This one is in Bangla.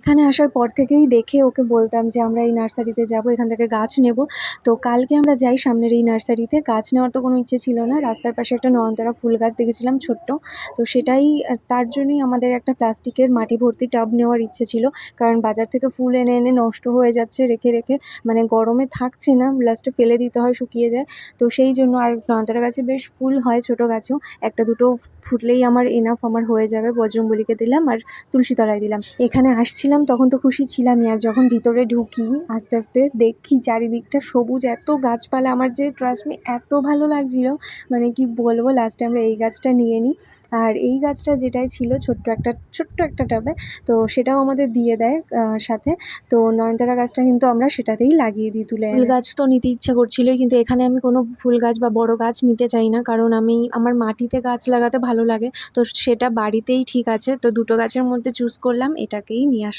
এখানে আসার পর থেকেই দেখে ওকে বলতাম যে আমরা এই নার্সারিতে যাব, এখান থেকে গাছ নেব। তো কালকে আমরা যাই সামনের এই নার্সারিতে। গাছ নেওয়ার তো কোনো ইচ্ছে ছিল না, রাস্তার পাশে একটা নয়নতারা ফুল গাছ দেখেছিলাম ছোট্ট। তো সেটাই তার জন্যই আমাদের একটা প্লাস্টিকের মাটি ভর্তি টাব নেওয়ার ইচ্ছে ছিল, কারণ বাজার থেকে ফুল এনে এনে নষ্ট হয়ে যাচ্ছে রেখে রেখে, মানে গরমে থাকছে না, লাস্টে ফেলে দিতে হয়, শুকিয়ে যায়। তো সেই জন্য, আর নয়নতারা গাছে বেশ ফুল হয় ছোট গাছেও, একটা দুটো ফুটলেই আমার এনাফ, আমার হয়ে যাবে। বজরংবলীকে দিলাম আর তুলসী তলায় দিলাম। এখানে আসছিলাম তখন তো খুশি ছিলামই, আর যখন ভিতরে ঢুকি আস্তে আস্তে দেখি চারিদিকটা সবুজ, এত গাছপালা, আমার যে ট্রাস্ট মি এত ভালো লাগছিল, মানে কি বলবো। লাস্টে আমরা এই গাছটা নিয়ে নিই, আর এই গাছটা যেটাই ছিল ছোট্ট একটা টাবে, তো সেটাও আমাদের দিয়ে দেয় সাথে। তো নয়নতারা গাছটা কিন্তু আমরা সেটাতেই লাগিয়ে দিই তুলে। ফুল গাছ তো নিতে ইচ্ছে করছিলই, কিন্তু এখানে আমি কোনো ফুল গাছ বা বড় গাছ নিতে চাই না, কারণ আমার মাটিতে গাছ লাগাতে ভালো লাগে। তো সেটা বাড়িতেই ঠিক আছে, তো দুটো গাছের মধ্যে চুজ করলাম, এটাকেই নিয়ে আসলাম।